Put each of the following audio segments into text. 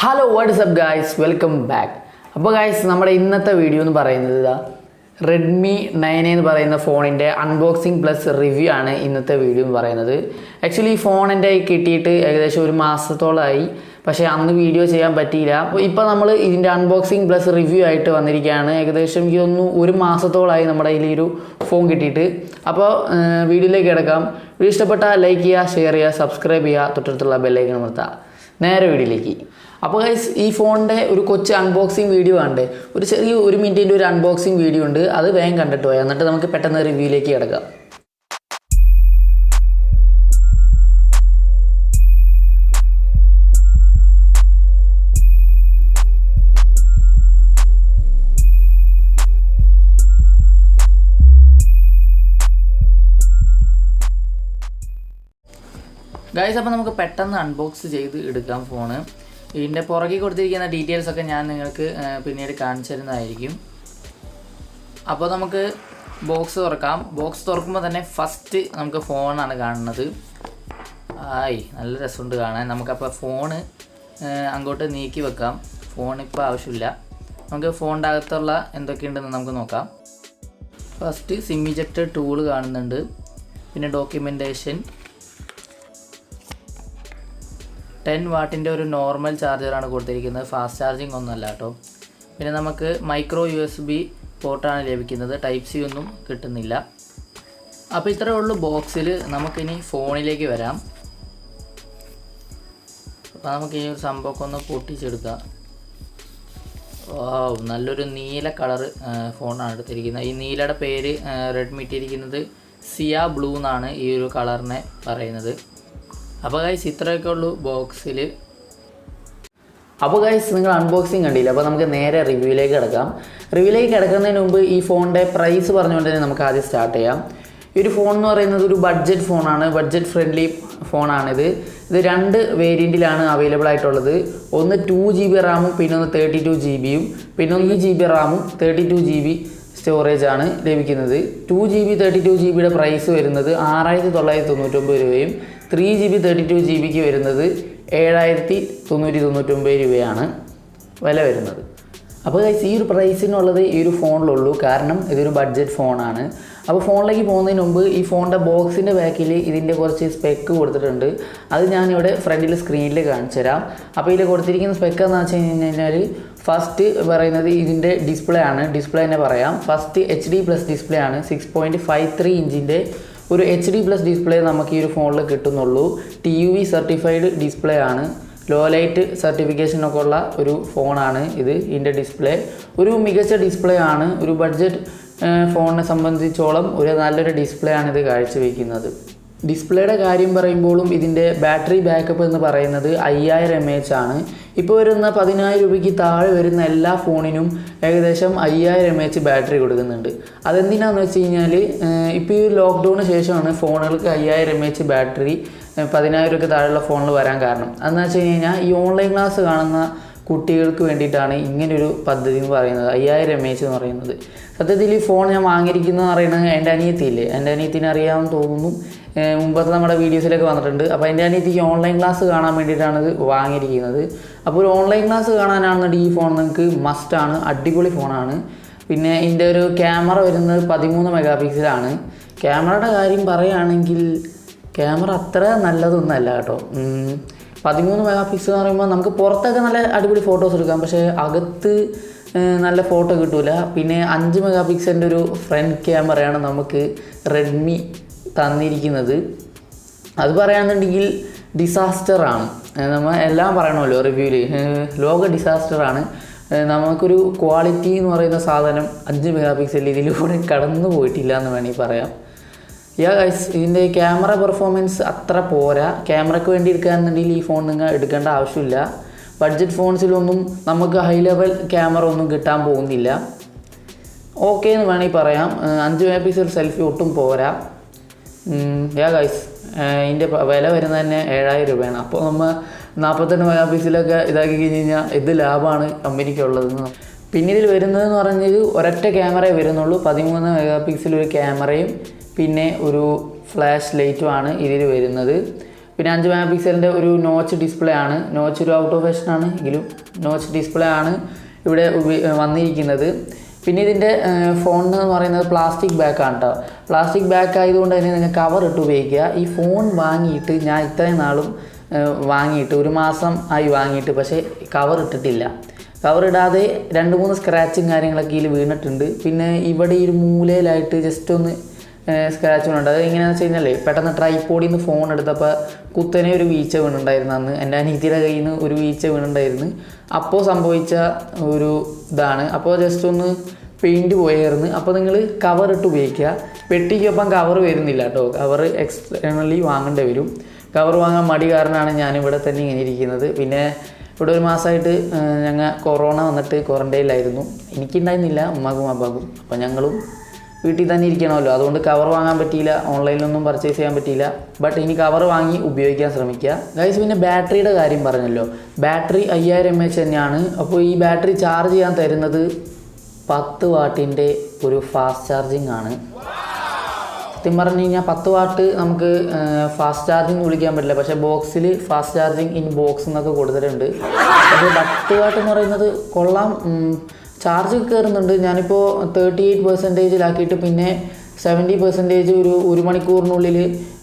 Hello, what is up guys? Welcome back. അപ്പോൾ guys നമ്മുടെ ഇന്നത്തെ വീഡിയോ എന്ന് പറയുന്നത് Redmi 9 എന്ന് പറയുന്ന ഫോണിൻ്റെ അൺബോക്സിംഗ് പ്ലസ് റിവ്യൂ ആണ് ഇന്നത്തെ വീഡിയോ എന്ന് പറയുന്നത്. ആക്ച്വലി ഈ ഫോൺ എൻ്റെ കിട്ടിയിട്ട് ഏകദേശം ഒരു മാസത്തോളമായി, പക്ഷേ അന്ന് വീഡിയോ ചെയ്യാൻ പറ്റിയില്ല. അപ്പോൾ ഇപ്പോൾ നമ്മൾ ഇതിൻ്റെ അൺബോക്സിംഗ് പ്ലസ് റിവ്യൂ ആയിട്ട് വന്നിരിക്കുകയാണ്. ഏകദേശം എനിക്ക് തോന്നുന്നു ഒരു മാസത്തോളമായി നമ്മുടെ കയ്യിൽ ഈ ഒരു ഫോൺ കിട്ടിയിട്ട്. അപ്പോൾ വീഡിയോയിലേക്ക് കിടക്കാം. വീഡിയോ ഇഷ്ടപ്പെട്ടാൽ ലൈക്ക് ചെയ്യുക, ഷെയർ ചെയ്യുക, സബ്സ്ക്രൈബ് ചെയ്യുക, തൊട്ടടുത്തുള്ള ബെല്ലൈക്കൺ അമർത്തുക. നേരെ വീഡിയോയിലേക്ക്. അപ്പോൾ ഗൈസ് ഈ ഫോണിൻ്റെ ഒരു കൊച്ചു അൺബോക്സിങ് വീഡിയോ ഉണ്ട്, ഒരു ചെറിയ 1 മിനിറ്റിൻ്റെ ഒരു അൺബോക്സിങ് വീഡിയോ ഉണ്ട്. അത് വേഗം കണ്ടിട്ട് പോയാൽ എന്നിട്ട് നമുക്ക് പെട്ടെന്ന് റിവ്യൂയിലേക്ക് കിടക്കാം. ഗൈസ് അപ്പോൾ നമുക്ക് പെട്ടെന്ന് അൺബോക്സ് ചെയ്ത് എടുക്കാം ഫോണ്. ഇതിൻ്റെ പുറകെ കൊടുത്തിരിക്കുന്ന ഡീറ്റെയിൽസൊക്കെ ഞാൻ നിങ്ങൾക്ക് പിന്നീട് കാണിച്ചു തരുന്നതായിരിക്കും. അപ്പോൾ നമുക്ക് ബോക്സ് തുറക്കാം. ബോക്സ് തുറക്കുമ്പോൾ തന്നെ ഫസ്റ്റ് നമുക്ക് ഫോണാണ് കാണുന്നത്. നല്ല രസമുണ്ട് കാണാൻ. നമുക്കപ്പോൾ ഫോണ് അങ്ങോട്ട് നീക്കി വെക്കാം. ഫോണിപ്പോൾ ആവശ്യമില്ല. നമുക്ക് ഫോണിൻ്റെ അകത്തുള്ള എന്തൊക്കെയുണ്ടെന്ന് നമുക്ക് നോക്കാം. ഫസ്റ്റ് സിം ഇജക്ടർ ടൂൾ കാണുന്നുണ്ട്, പിന്നെ ഡോക്യുമെൻറ്റേഷൻ, 10 വാട്ടിൻ്റെ ഒരു നോർമൽ ചാർജറാണ് കൊടുത്തിരിക്കുന്നത്, ഫാസ്റ്റ് ചാർജിങ് ഒന്നുമല്ല കേട്ടോ. പിന്നെ നമുക്ക് മൈക്രോ USB പോർട്ടാണ് ലഭിക്കുന്നത്, ടൈപ്പ് സി ഒന്നും കിട്ടുന്നില്ല. അപ്പോൾ ഇത്രയേ ഉള്ളൂ ബോക്സിൽ. നമുക്കിനി ഫോണിലേക്ക് വരാം. അപ്പോൾ നമുക്ക് ഈ ഒരു സംഭവമൊക്കെ ഒന്ന് പൊട്ടിച്ചെടുക്കാം. നല്ലൊരു നീല കളറ് ഫോണാണ് എടുത്തിരിക്കുന്നത്. ഈ നീലയുടെ പേര് റെഡ്മി ഇട്ടിരിക്കുന്നത് സിയ ബ്ലൂ എന്നാണ് ഈ ഒരു കളറിനെ പറയുന്നത്. അപ്പോൾ ഗൈസ് ഇത്രയൊക്കെ ഉള്ളൂ ബോക്സിൽ. അപ്പോൾ ഗൈസ് നിങ്ങൾ അൺബോക്സിങ് കണ്ടില്ല. അപ്പോൾ നമുക്ക് നേരെ റിവ്യൂയിലേക്ക് കിടക്കാം. റിവ്യൂയിലേക്ക് കിടക്കുന്നതിന് മുമ്പ് ഈ ഫോണിൻ്റെ പ്രൈസ് പറഞ്ഞുകൊണ്ട് തന്നെ നമുക്ക് ആദ്യം സ്റ്റാർട്ട് ചെയ്യാം. ഈ ഒരു ഫോൺ എന്ന് പറയുന്നത് ഒരു ബഡ്ജറ്റ് ഫോണാണ്, ബഡ്ജറ്റ് ഫ്രണ്ട്ലി ഫോണാണിത്. ഇത് 2 വേരിയൻറ്റിലാണ് അവൈലബിൾ ആയിട്ടുള്ളത്. ഒന്ന് 2 GB റാമും പിന്നെ ഒന്ന് 32 GB, പിന്നെ ഒന്ന് 1 GB റാമും 32 GB സ്റ്റോറേജാണ് ലഭിക്കുന്നത്. 2 GB 32 GB പ്രൈസ് വരുന്നത് 6999 രൂപയും 3 GB 32 GB വരുന്നത് 7999 രൂപയാണ് വില വരുന്നത്. അപ്പോൾ ഈ ഒരു പ്രൈസിനുള്ളത് ഈ ഒരു ഫോണിലുള്ളൂ, കാരണം ഇതൊരു ബഡ്ജറ്റ് ഫോണാണ്. അപ്പോൾ ഫോണിലേക്ക് പോകുന്നതിന് മുമ്പ് ഈ ഫോണിൻ്റെ ബോക്സിൻ്റെ ബാക്കിൽ ഇതിൻ്റെ കുറച്ച് സ്പെക്ക് കൊടുത്തിട്ടുണ്ട്. അത് ഞാനിവിടെ ഫ്രണ്ടിൽ സ്ക്രീനിൽ കാണിച്ചു തരാം. അപ്പോൾ ഇതിൽ കൊടുത്തിരിക്കുന്ന സ്പെക്ക് എന്ന് വെച്ച് കഴിഞ്ഞാൽ ഫസ്റ്റ് പറയുന്നത് ഇതിൻ്റെ ഡിസ്പ്ലേ ആണ്. ഡിസ്പ്ലേ തന്നെ പറയാം. ഫസ്റ്റ് HD+ ഡിസ്പ്ലേ ആണ്. 6.53 ഇഞ്ചിൻ്റെ ഒരു HD+ ഡിസ്പ്ലേ നമുക്ക് ഈ ഒരു ഫോണിൽ കിട്ടുന്നുള്ളൂ. TUV സർട്ടിഫൈഡ് ഡിസ്പ്ലേ ആണ്. ലോ ലൈറ്റ് സർട്ടിഫിക്കേഷനൊക്കെ ഉള്ള ഒരു ഫോണാണ് ഇത്. ഇതിൻ്റെ ഡിസ്പ്ലേ ഒരു മികച്ച ഡിസ്പ്ലേ ആണ്. ഒരു ബഡ്ജറ്റ് ഫോണിനെ സംബന്ധിച്ചോളം ഒരു നല്ലൊരു ഡിസ്പ്ലേ ആണ് ഇത് കാഴ്ചവെക്കുന്നത്. ഡിസ്പ്ലേയുടെ കാര്യം പറയുമ്പോഴും ഇതിൻ്റെ ബാറ്ററി ബാക്കപ്പ് എന്ന് പറയുന്നത് 5000 mAh ആണ്. ഇപ്പോൾ വരുന്ന 10000 രൂപയ്ക്ക് താഴെ വരുന്ന എല്ലാ ഫോണിനും ഏകദേശം 5000 mAh ബാറ്ററി കൊടുക്കുന്നുണ്ട്. അതെന്തിനാണെന്ന് വെച്ച് കഴിഞ്ഞാൽ ഇപ്പോൾ ഈ ലോക്ക്ഡൗണിന് ശേഷമാണ് ഫോണുകൾക്ക് 5000 mAh ബാറ്ററി 10000 രൂപയ്ക്ക് താഴെയുള്ള ഫോണിൽ വരാൻ കാരണം. അതെന്ന് വെച്ച് കഴിഞ്ഞാൽ ഈ ഓൺലൈൻ ക്ലാസ് കാണുന്ന കുട്ടികൾക്ക് വേണ്ടിയിട്ടാണ് ഇങ്ങനൊരു പദ്ധതി എന്ന് പറയുന്നത്, 5000 mAh എന്ന് പറയുന്നത്. സത്യത്തിൽ ഈ ഫോൺ ഞാൻ വാങ്ങിയിരിക്കുന്നതെന്ന് പറയുന്നത് എൻ്റെ അനിയത്തിയില്ലേ, എൻ്റെ അനിയത്തിനെ അറിയാമെന്ന് തോന്നുന്നു, മുമ്പത്തെ നമ്മുടെ വീഡിയോസിലൊക്കെ വന്നിട്ടുണ്ട്. അപ്പോൾ എൻ്റെ അനിയത്തിക്ക് ഓൺലൈൻ ക്ലാസ് കാണാൻ വേണ്ടിയിട്ടാണ് ഇത് വാങ്ങിയിരിക്കുന്നത്. അപ്പോൾ ഒരു ഓൺലൈൻ ക്ലാസ് കാണാനാണെന്നുണ്ടെങ്കിൽ ഈ ഫോൺ നിങ്ങൾക്ക് മസ്റ്റാണ്, അടിപൊളി ഫോണാണ്. പിന്നെ ഇതിൻ്റെ ഒരു ക്യാമറ വരുന്നത് 13 മെഗാപിക്സലാണ്. ക്യാമറയുടെ കാര്യം പറയുകയാണെങ്കിൽ ക്യാമറ അത്ര നല്ലതൊന്നുമല്ല കേട്ടോ. 13 മെഗാപിക്സൽ എന്ന് പറയുമ്പോൾ നമുക്ക് പുറത്തൊക്കെ നല്ല അടിപൊളി ഫോട്ടോസ് എടുക്കാം, പക്ഷേ അകത്ത് നല്ല ഫോട്ടോ കിട്ടില്ല. പിന്നെ 5 മെഗാപിക്സലിൻ്റെ ഒരു ഫ്രണ്ട് ക്യാമറയാണ് നമുക്ക് റെഡ്മി തന്നിരിക്കുന്നത്. അത് പറയുകയാണെന്നുണ്ടെങ്കിൽ ഡിസാസ്റ്ററാണ്. നമ്മൾ എല്ലാം പറയണമല്ലോ റിവ്യൂവിൽ, ലോക ഡിസാസ്റ്ററാണ്. നമുക്കൊരു ക്വാളിറ്റി എന്ന് പറയുന്ന സാധനം 5 മെഗാപിക്സൽ ഇതിലൂടെ കടന്നു പോയിട്ടില്ല എന്ന് വേണമെങ്കിൽ പറയാം. ഗൈസ് ഇതിൻ്റെ ക്യാമറ പെർഫോമൻസ് അത്ര പോരാ. ക്യാമറയ്ക്ക് വേണ്ടി എടുക്കുകയാണെന്നുണ്ടെങ്കിൽ ഈ ഫോൺ നിങ്ങൾ എടുക്കേണ്ട ആവശ്യമില്ല. ബഡ്ജറ്റ് ഫോൺസിലൊന്നും നമുക്ക് ഹൈ ലെവൽ ക്യാമറ ഒന്നും കിട്ടാൻ പോകുന്നില്ല. ഓക്കെ എന്ന് വേണമെങ്കിൽ പറയാം. 5 മെഗാപിക്സൽ സെൽഫി ഒട്ടും പോരാ. ഗൈസ് ഇതിൻ്റെ വില വരുന്നത് തന്നെ 7000 രൂപയാണ്. അപ്പോൾ നമ്മൾ 48 മെഗാപിക്സലൊക്കെ ഇതാക്കി കഴിഞ്ഞ് കഴിഞ്ഞാൽ ഇത് ലാഭമാണ് കമ്പനിക്കുള്ളതെന്ന്. പിന്നെ ഇതിൽ വരുന്നതെന്ന് പറഞ്ഞാൽ ഒരൊറ്റ ക്യാമറയെ വരുന്നുള്ളൂ. 13 മെഗാപിക്സൽ ഒരു ക്യാമറയും പിന്നെ ഒരു ഫ്ലാഷ് ലൈറ്റുമാണ് ഇതിൽ വരുന്നത്. പിന്നെ 5 മെഗാ പിക്സലിൻ്റെ ഒരു നോച്ച് ഡിസ്പ്ലേ ആണ്. നോച്ച് ഒരു ഔട്ട് ഓഫ് ഫാഷൻ ആണ് എങ്കിലും നോച്ച് ഡിസ്പ്ലേ ആണ് ഇവിടെ വന്നിരിക്കുന്നത്. പിന്നെ ഇതിൻ്റെ ഫോൺ എന്ന് പറയുന്നത് പ്ലാസ്റ്റിക് ബാക്കാണ് കേട്ടോ. പ്ലാസ്റ്റിക് ബാക്ക് ആയതുകൊണ്ട് തന്നെ നിങ്ങൾ കവർ ഇട്ട് ഉപയോഗിക്കുക. ഈ ഫോൺ വാങ്ങിയിട്ട് ഞാൻ ഇത്രയും നാളും വാങ്ങിയിട്ട് 1 മാസം ആയി വാങ്ങിയിട്ട്, പക്ഷേ കവർ ഇട്ടിട്ടില്ല. കവർ ഇടാതെ 2-3 സ്ക്രാച്ചും കാര്യങ്ങളൊക്കെ ഇതിൽ വീണിട്ടുണ്ട്. പിന്നെ ഇവിടെ ഈ ഒരു മൂലയിലായിട്ട് ജസ്റ്റ് ഒന്ന് സ്ക്രാച്ച് വീണുണ്ട്. അത് എങ്ങനെയാണെന്ന് വെച്ച് കഴിഞ്ഞാൽ പെട്ടെന്ന് ട്രൈപോഡിൽ നിന്ന് ഫോൺ എടുത്തപ്പോൾ കുത്തനെ ഒരു വീഴ്ച വീണുണ്ടായിരുന്നു. അന്ന് എൻ്റെ അനിയത്തിയുടെ കയ്യിൽ നിന്ന് ഒരു വീഴ്ച വീണുണ്ടായിരുന്നു. അപ്പോൾ സംഭവിച്ച ഒരു ഇതാണ്. അപ്പോൾ ജസ്റ്റ് ഒന്ന് പെയിൻറ്റ് പോയായിരുന്നു. അപ്പോൾ നിങ്ങൾ കവർ ഇട്ട് ഉപയോഗിക്കുക. പെട്ടിക്കൊപ്പം കവർ വരുന്നില്ല കേട്ടോ, കവർ എക്സ്റ്റേണലി വാങ്ങേണ്ടി വരും. കവർ വാങ്ങാൻ മടി കാരണമാണ് ഞാനിവിടെ തന്നെ ഇങ്ങനെ ഇരിക്കുന്നത്. പിന്നെ ഇവിടെ 1 മാസമായിട്ട് ഞങ്ങൾ കൊറോണ വന്നിട്ട് ക്വാറൻറ്റൈനിലായിരുന്നു. എനിക്കുണ്ടായിരുന്നില്ല, ഉമ്മാക്കും അപ്പാക്കും. അപ്പോൾ ഞങ്ങളും വീട്ടിൽ തന്നെ ഇരിക്കണമല്ലോ, അതുകൊണ്ട് കവർ വാങ്ങാൻ പറ്റിയില്ല, ഓൺലൈനിലൊന്നും പർച്ചേസ് ചെയ്യാൻ പറ്റിയില്ല. ബട്ട് ഇനി കവർ വാങ്ങി ഉപയോഗിക്കാൻ ശ്രമിക്കുക ഗൈസ്. പിന്നെ ബാറ്ററിയുടെ കാര്യം പറഞ്ഞല്ലോ, ബാറ്ററി 5000 mAh തന്നെയാണ്. അപ്പോൾ ഈ ബാറ്ററി ചാർജ് ചെയ്യാൻ തരുന്നത് 10 വാട്ടിൻ്റെ ഒരു ഫാസ്റ്റ് ചാർജിങ് ആണ്. സത്യം പറഞ്ഞു കഴിഞ്ഞാൽ 10 വാട്ട് നമുക്ക് ഫാസ്റ്റ് ചാർജിങ് വിളിക്കാൻ പറ്റില്ല, പക്ഷേ ബോക്സിൽ ഫാസ്റ്റ് ചാർജിങ് ഇൻ ബോക്സ് എന്നൊക്കെ കൊടുത്തിട്ടുണ്ട്. പക്ഷേ 10 വാട്ട് എന്ന് പറയുന്നത് കൊള്ളാം, ചാർജ് കയറുന്നുണ്ട്. ഞാനിപ്പോൾ 38%-ലാക്കിയിട്ട് പിന്നെ 70% ഒരു മണിക്കൂറിനുള്ളിൽ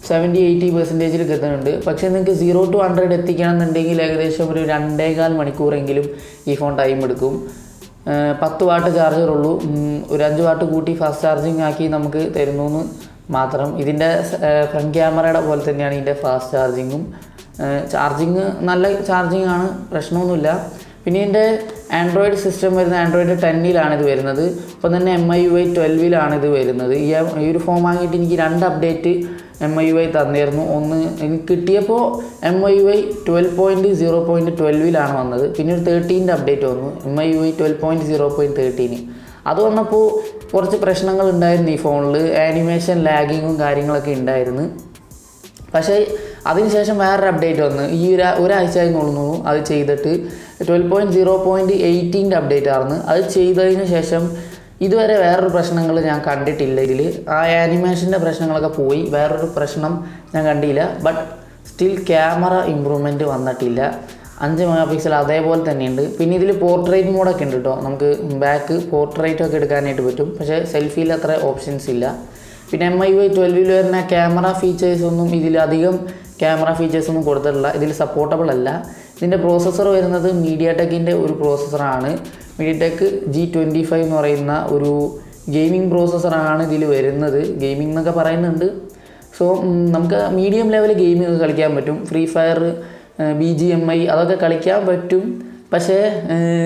70-80%-ൽ എത്തുന്നുണ്ട്. പക്ഷേ നിങ്ങൾക്ക് 0 to 100 എത്തിക്കണം എന്നുണ്ടെങ്കിൽ ഏകദേശം ഒരു 2.25 മണിക്കൂറെങ്കിലും ഈ ഫോൺ ടൈം എടുക്കും. 10 വാട്ട് ചാർജറുള്ളൂ, ഒരു 5 വാട്ട് കൂട്ടി ഫാസ്റ്റ് ചാർജിങ് ആക്കി നമുക്ക് തരുന്നു മാത്രം. ഇതിൻ്റെ ഫ്രണ്ട് ക്യാമറയുടെ പോലെ തന്നെയാണ് ഇതിൻ്റെ ഫാസ്റ്റ് ചാർജിങ്ങും. ചാർജിങ് നല്ല ചാർജിങ് ആണ്, പ്രശ്നമൊന്നുമില്ല. പിന്നെ ഇതിൻ്റെ ആൻഡ്രോയിഡ് സിസ്റ്റം വരുന്നത് ആൻഡ്രോയിഡ് 10-ലാണ് ഇത് വരുന്നത്. അപ്പം തന്നെ MIUI 12-ലാണ് ഇത് വരുന്നത്. ഈ ഒരു ഫോൺ വാങ്ങിയിട്ട് എനിക്ക് 2 അപ്ഡേറ്റ് MIUI തന്നിരുന്നു. ഒന്ന് എനിക്ക് കിട്ടിയപ്പോൾ MIUI 12.0.12-ലാണ് വന്നത്. പിന്നെ ഒരു 13-ൻ്റെ അപ്ഡേറ്റ് വന്നു, MIUI 12.0.13. അത് വന്നപ്പോൾ കുറച്ച് പ്രശ്നങ്ങൾ ഉണ്ടായിരുന്നു ഈ ഫോണിൽ, ആനിമേഷൻ ലാഗിങ്ങും കാര്യങ്ങളൊക്കെ ഉണ്ടായിരുന്നു. പക്ഷേ അതിനുശേഷം വേറൊരു അപ്ഡേറ്റ് വന്നു, ഈ ഒരാഴ്ചയായി തോന്നുന്നു അത് ചെയ്തിട്ട് 12.0.18-ൻ്റെ അപ്ഡേറ്റ് ആയിരുന്നു. അത് ചെയ്തതിന് ശേഷം ഇതുവരെ വേറൊരു പ്രശ്നങ്ങൾ ഞാൻ കണ്ടിട്ടില്ല ഇതിൽ. ആ ആനിമേഷൻ്റെ പ്രശ്നങ്ങളൊക്കെ പോയി, വേറൊരു പ്രശ്നം ഞാൻ കണ്ടില്ല. ബട്ട് സ്റ്റിൽ ക്യാമറ ഇമ്പ്രൂവ്മെൻറ്റ് വന്നിട്ടില്ല. 5 മെഗാ പിക്സൽ അതേപോലെ തന്നെയുണ്ട്. പിന്നെ ഇതിൽ പോർട്രേറ്റ് മോഡൊക്കെ ഉണ്ട് കേട്ടോ, നമുക്ക് ബാക്ക് പോർട്രേറ്റൊക്കെ എടുക്കാനായിട്ട് പറ്റും. പക്ഷേ സെൽഫിയിൽ അത്ര ഓപ്ഷൻസ് ഇല്ല. പിന്നെ MIUI 12-ൽ വരുന്ന ക്യാമറ ഫീച്ചേഴ്സൊന്നും ഇതിലധികം ക്യാമറ ഫീച്ചേഴ്സൊന്നും കൊടുത്തിട്ടില്ല, ഇതിൽ സപ്പോർട്ടബിൾ അല്ല. ഇതിൻ്റെ പ്രോസസ്സർ വരുന്നത് മീഡിയാടെക്കിൻ്റെ ഒരു പ്രോസസ്സറാണ്, മീഡിയാടെക് G25 എന്ന് പറയുന്ന ഒരു ഗെയിമിംഗ് പ്രോസസ്സറാണ് ഇതിൽ വരുന്നത്. ഗെയിമിംഗ് എന്നൊക്കെ പറയുന്നുണ്ട്. സോ നമുക്ക് മീഡിയം ലെവൽ ഗെയിമിംഗ് കളിക്കാൻ പറ്റും. ഫ്രീ ഫയർ, BGMI അതൊക്കെ കളിക്കാൻ പറ്റും. പക്ഷേ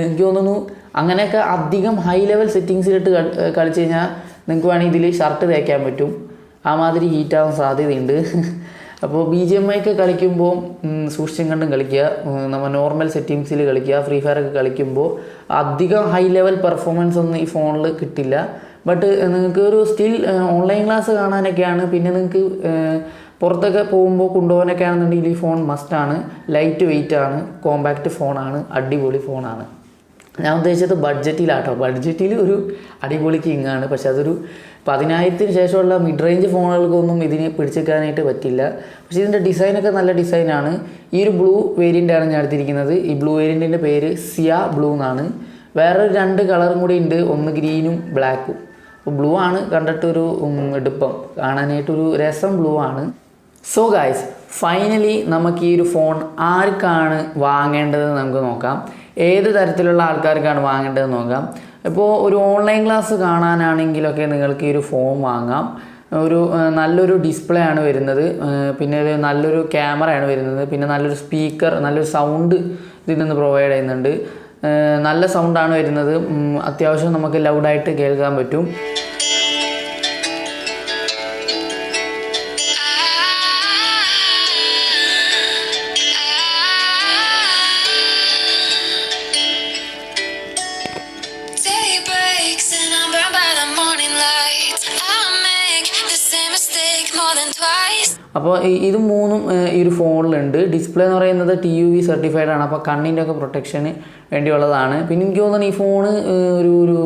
എനിക്ക് തോന്നുന്നു അങ്ങനെയൊക്കെ അധികം ഹൈ ലെവൽ സെറ്റിങ്സിലിട്ട് കളിച്ച് കഴിഞ്ഞാൽ നിങ്ങൾക്ക് വേണമെങ്കിൽ ഇതിൽ ഷർട്ട് തേക്കാൻ പറ്റും, ആ മാതിരി ഹീറ്റാവാൻ സാധ്യതയുണ്ട്. അപ്പോൾ BGMI ഒക്കെ കളിക്കുമ്പോൾ സൂക്ഷിച്ചും കണ്ടും കളിക്കുക. നമ്മൾ നോർമൽ സെറ്റിങ്സിൽ കളിക്കുക. ഫ്രീ ഫയർ ഒക്കെ കളിക്കുമ്പോൾ അധികം ഹൈ ലെവൽ പെർഫോമൻസ് ഒന്നും ഈ ഫോണിൽ കിട്ടില്ല. ബട്ട് നിങ്ങൾക്ക് ഒരു സ്റ്റിൽ ഓൺലൈൻ ക്ലാസ് കാണാനൊക്കെയാണ്, പിന്നെ നിങ്ങൾക്ക് പുറത്തൊക്കെ പോകുമ്പോൾ കൊണ്ടുപോകാനൊക്കെ ആണെന്നുണ്ടെങ്കിൽ ഈ ഫോൺ മസ്റ്റാണ്. ലൈറ്റ് വെയിറ്റ് ആണ്, കോമ്പാക്റ്റ് ഫോണാണ്, അടിപൊളി ഫോണാണ്. ഞാൻ ഉദ്ദേശിച്ചത് ബഡ്ജറ്റിലാട്ടോ, ബഡ്ജറ്റിൽ ഒരു അടിപൊളി കിങ്ങാണ്. പക്ഷെ അതൊരു 10,000-ന് ശേഷമുള്ള മിഡ് റേഞ്ച് ഫോണുകൾക്കൊന്നും ഇതിനെ പിടിച്ചെടുക്കാനായിട്ട് പറ്റില്ല. പക്ഷേ ഇതിൻ്റെ ഡിസൈനൊക്കെ നല്ല ഡിസൈനാണ്. ഈ ഒരു ബ്ലൂ വേരിയൻ്റാണ് ഞാൻ എടുത്തിരിക്കുന്നത്. ഈ ബ്ലൂ വേരിയൻറ്റിൻ്റെ പേര് സിയ ബ്ലൂ എന്നാണ്. വേറെ 2 കളറും കൂടി ഉണ്ട്, ഒന്ന് ഗ്രീനും ബ്ലാക്കും. അപ്പോൾ ബ്ലൂ ആണ് കണ്ടിട്ടൊരു എടുപ്പം, കാണാനായിട്ടൊരു രസം ബ്ലൂ ആണ്. സോ ഗൈസ്, ഫൈനലി നമുക്ക് ഈ ഒരു ഫോൺ ആർക്കാണ് വാങ്ങേണ്ടതെന്ന് നമുക്ക് നോക്കാം. ഏത് തരത്തിലുള്ള ആൾക്കാർക്കാണ് വാങ്ങേണ്ടതെന്ന് നോക്കാം. ഇപ്പോൾ ഒരു ഓൺലൈൻ ക്ലാസ് കാണാനാണെങ്കിലൊക്കെ നിങ്ങൾക്ക് ഈ ഒരു ഫോൺ വാങ്ങാം. ഒരു നല്ലൊരു ഡിസ്പ്ലേ ആണ് വരുന്നത്, പിന്നെ ഒരു നല്ലൊരു ക്യാമറയാണ് വരുന്നത്, പിന്നെ നല്ലൊരു സ്പീക്കർ, നല്ലൊരു സൗണ്ട് ഇതിൽ നിന്ന് പ്രൊവൈഡ് ചെയ്യുന്നുണ്ട്. നല്ല സൗണ്ടാണ് വരുന്നത്, അത്യാവശ്യം നമുക്ക് ലൗഡായിട്ട് കേൾക്കാൻ പറ്റും. അപ്പോൾ ഇത് മൂന്നും ഈ ഒരു ഫോണിലുണ്ട്. ഡിസ്പ്ലേ എന്ന് പറയുന്നത് TUV സർട്ടിഫൈഡ് ആണ്, അപ്പോൾ കണ്ണിൻ്റെ ഒക്കെ പ്രൊട്ടക്ഷന് വേണ്ടിയുള്ളതാണ്. പിന്നെ എനിക്ക് തോന്നുന്നു ഈ ഫോണ് ഒരു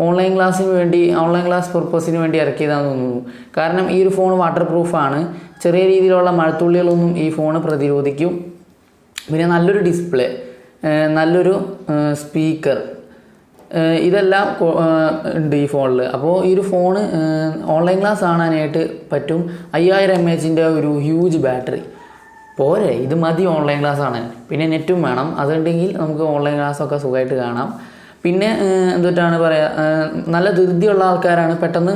ഓൺലൈൻ ക്ലാസ് പർപ്പസിന് വേണ്ടി ഇറക്കിയതാണെന്ന് തോന്നുന്നു. കാരണം ഈ ഒരു ഫോൺ വാട്ടർ പ്രൂഫാണ്, ചെറിയ രീതിയിലുള്ള മഴത്തുള്ളികളൊന്നും ഈ ഫോൺ പ്രതിരോധിക്കും. പിന്നെ നല്ലൊരു ഡിസ്പ്ലേ, നല്ലൊരു സ്പീക്കർ, ഇതെല്ലാം ഉണ്ട് ഈ ഫോണിൽ. അപ്പോൾ ഈ ഒരു ഫോണ് ഓൺലൈൻ ക്ലാസ് കാണാനായിട്ട് പറ്റും. 5000 mAh ഒരു ഹ്യൂജ് ബാറ്ററി പോരെ, ഇത് മതി ഓൺലൈൻ ക്ലാസ് ആണ്. പിന്നെ നെറ്റും വേണം, അതുണ്ടെങ്കിൽ നമുക്ക് ഓൺലൈൻ ക്ലാസ്സൊക്കെ സുഖമായിട്ട് കാണാം. പിന്നെ എന്തൊട്ടാണ് പറയുക, നല്ല ധൃതിയുള്ള ആൾക്കാരാണ്, പെട്ടെന്ന്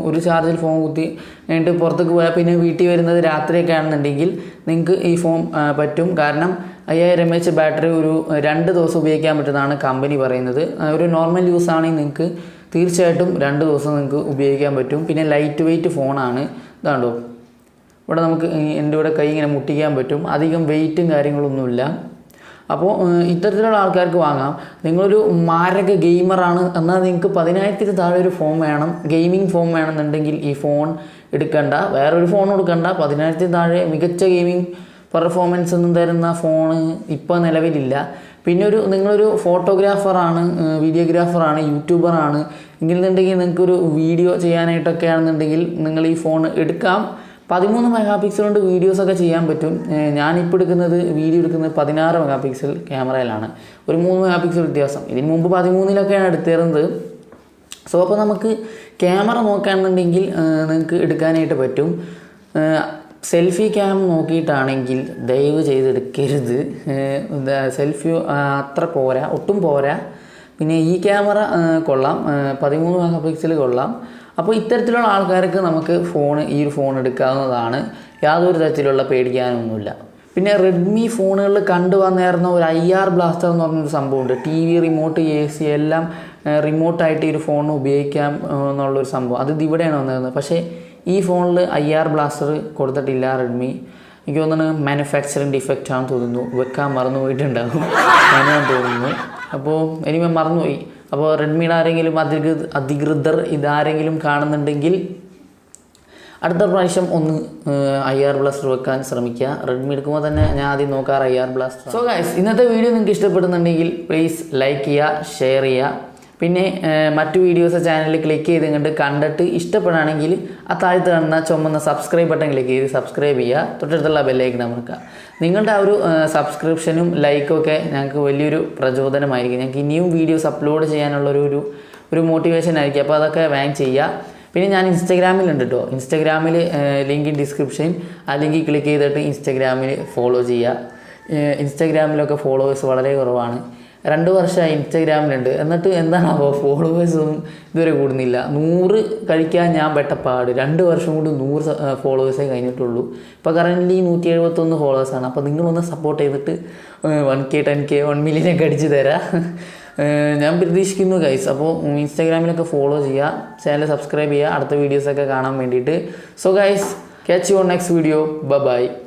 ഒരു ചാർജിൽ ഫോൺ കുത്തി കഴിഞ്ഞിട്ട് പുറത്തേക്ക് പോയാൽ പിന്നെ വീട്ടിൽ വരുന്നത് രാത്രിയൊക്കെ ആണെന്നുണ്ടെങ്കിൽ നിങ്ങൾക്ക് ഈ ഫോൺ പറ്റും. കാരണം 5000 mAh ബാറ്ററി ഒരു 2 ദിവസം ഉപയോഗിക്കാൻ പറ്റുന്നതാണ് കമ്പനി പറയുന്നത്. ഒരു നോർമൽ യൂസ് ആണെങ്കിൽ നിങ്ങൾക്ക് തീർച്ചയായിട്ടും 2 ദിവസം നിങ്ങൾക്ക് ഉപയോഗിക്കാൻ പറ്റും. പിന്നെ ലൈറ്റ് വെയ്റ്റ് ഫോണാണ്. ഇതാണ്ടോ, ഇവിടെ നമുക്ക് എൻ്റെ ഇവിടെ കൈ ഇങ്ങനെ മുട്ടിക്കാൻ പറ്റും, അധികം വെയിറ്റും കാര്യങ്ങളൊന്നുമില്ല. അപ്പോൾ ഇത്തരത്തിലുള്ള ആൾക്കാർക്ക് വാങ്ങാം. നിങ്ങളൊരു മാരക ഗെയിമറാണ് എന്നാൽ നിങ്ങൾക്ക് 10,000 താഴെ ഒരു ഫോൺ വേണം, ഗെയിമിംഗ് ഫോൺ വേണമെന്നുണ്ടെങ്കിൽ ഈ ഫോൺ എടുക്കണ്ട, വേറൊരു ഫോൺ എടുക്കണ്ട. 10,000 താഴെ മികച്ച ഗെയിമിംഗ് പെർഫോമൻസ് ഒന്നും തരുന്ന ഫോണ് ഇപ്പോൾ നിലവിലില്ല. പിന്നെ നിങ്ങളൊരു ഫോട്ടോഗ്രാഫറാണ്, വീഡിയോഗ്രാഫറാണ്, യൂട്യൂബറാണ് എന്നുണ്ടെങ്കിൽ നിങ്ങൾക്കൊരു വീഡിയോ ചെയ്യാനായിട്ടൊക്കെ ആണെന്നുണ്ടെങ്കിൽ നിങ്ങൾ ഈ ഫോൺ എടുക്കാം. 13 MP കൊണ്ട് വീഡിയോസൊക്കെ ചെയ്യാൻ പറ്റും. ഞാനിപ്പോൾ വീഡിയോ എടുക്കുന്നത് 16 MP ക്യാമറയിലാണ്, ഒരു 3 MP വ്യത്യാസം. ഇതിന് മുമ്പ് 13-ലൊക്കെയാണ് എടുത്തിരുന്നത്. സോ അപ്പോൾ നമുക്ക് ക്യാമറ നോക്കുകയാണെന്നുണ്ടെങ്കിൽ നിങ്ങൾക്ക് എടുക്കാനായിട്ട് പറ്റും. സെൽഫി ക്യാം നോക്കിയിട്ടാണെങ്കിൽ ദയവ് ചെയ്തെടുക്കരുത്, സെൽഫി അത്ര പോരാ, ഒട്ടും പോരാ. പിന്നെ ഈ ക്യാമറ കൊള്ളാം, 13 MP കൊള്ളാം. അപ്പോൾ ഇത്തരത്തിലുള്ള ആൾക്കാർക്ക് നമുക്ക് ഈ ഒരു ഫോൺ എടുക്കാവുന്നതാണ്, യാതൊരു തരത്തിലുള്ള പേടിക്കാനൊന്നുമില്ല. പിന്നെ റെഡ്മി ഫോണുകളിൽ കണ്ടുവന്നേർന്ന ഒരു IR ബ്ലാസ്റ്റർ എന്ന് പറഞ്ഞൊരു സംഭവമുണ്ട്. TV, റിമോട്ട്, AC എല്ലാം റിമോട്ടായിട്ട് ഈ ഒരു ഫോൺ ഉപയോഗിക്കാം എന്നുള്ളൊരു സംഭവം. അത് ഇവിടെയാണ് വന്നിരുന്നത്. പക്ഷേ ഈ ഫോണിൽ IR ബ്ലാസ്റ്റർ കൊടുത്തിട്ടില്ല റെഡ്മി. എനിക്ക് തോന്നുന്നു മാനുഫാക്ചറിങ് ഡിഫക്റ്റ് ആണെന്ന് തോന്നുന്നു, വെക്കാൻ മറന്നു പോയിട്ടുണ്ടാകും അങ്ങനെയാണെന്ന് തോന്നുന്നു. അപ്പോൾ എനിവേ മറന്നുപോയി. അപ്പോൾ റെഡ്മിയുടെ ആരെങ്കിലും അധികൃതർ ഇതാരെങ്കിലും കാണുന്നുണ്ടെങ്കിൽ അടുത്ത പ്രാവശ്യം ഒന്ന് IR ബ്ലാസ്റ്റർ വെക്കാൻ ശ്രമിക്കുക. റെഡ്മി എടുക്കുമ്പോൾ തന്നെ ഞാൻ ആദ്യം നോക്കാറ് IR ബ്ലാസ്റ്റർ. സോ ഗൈസ്, ഇന്നത്തെ വീഡിയോ നിങ്ങൾക്ക് ഇഷ്ടപ്പെടുന്നുണ്ടെങ്കിൽ പ്ലീസ് ലൈക്ക് ചെയ്യുക, ഷെയർ ചെയ്യുക. പിന്നെ മറ്റു വീഡിയോസ് ചാനലിൽ ക്ലിക്ക് ചെയ്ത് കണ്ടിട്ട് ഇഷ്ടപ്പെടുകയാണെങ്കിൽ ആ താഴത്ത് കാണുന്ന ചുമന്ന സബ്സ്ക്രൈബ് ബട്ടൺ ക്ലിക്ക് ചെയ്ത് സബ്സ്ക്രൈബ് ചെയ്യുക, തൊട്ടടുത്തുള്ള ബെല്ലൈക്കൺ അമർത്തുക. നിങ്ങളുടെ ആ ഒരു സബ്സ്ക്രിപ്ഷനും ലൈക്കും ഒക്കെ ഞങ്ങൾക്ക് വലിയൊരു പ്രചോദനമായിരിക്കും. ഞങ്ങൾക്ക് ഇനിയും വീഡിയോസ് അപ്ലോഡ് ചെയ്യാനുള്ളൊരു മോട്ടിവേഷൻ ആയിരിക്കും. അപ്പോൾ അതൊക്കെ ചെയ്യുക. പിന്നെ ഞാൻ ഇൻസ്റ്റാഗ്രാമിലുണ്ട് കേട്ടോ, ഇൻസ്റ്റാഗ്രാമിൽ ലിങ്ക് ഡിസ്ക്രിപ്ഷൻ, ആ ലിങ്കിൽ ക്ലിക്ക് ചെയ്തിട്ട് ഇൻസ്റ്റാഗ്രാമിൽ ഫോളോ ചെയ്യുക. ഇൻസ്റ്റാഗ്രാമിലൊക്കെ ഫോളോവേഴ്സ് വളരെ കുറവാണ്. 2 വർഷമായി ഇൻസ്റ്റാഗ്രാമിലുണ്ട്, എന്നിട്ട് എന്താണാവോ ഫോളോവേഴ്സൊന്നും ഇതുവരെ കൂടുന്നില്ല. 100 കഴിക്കാൻ ഞാൻ പെട്ടപ്പാട്, 2 വർഷം കൊണ്ട് 100 ഫോളോവേഴ്സേ കഴിഞ്ഞിട്ടുള്ളൂ. ഇപ്പോൾ കറൻ്റ് 171 ഫോളോവേഴ്സാണ്. അപ്പോൾ നിങ്ങളൊന്ന് സപ്പോർട്ട് ചെയ്തിട്ട് 1K 10K 1 മില്യനൊക്കെ അടിച്ച് തരാം ഞാൻ പ്രതീക്ഷിക്കുന്നു ഗൈസ്. അപ്പോൾ ഇൻസ്റ്റാഗ്രാമിലൊക്കെ ഫോളോ ചെയ്യുക, ചാനൽ സബ്സ്ക്രൈബ് ചെയ്യുക, അടുത്ത വീഡിയോസൊക്കെ കാണാൻ വേണ്ടിയിട്ട്. So guys, catch you on next video. Bye bye.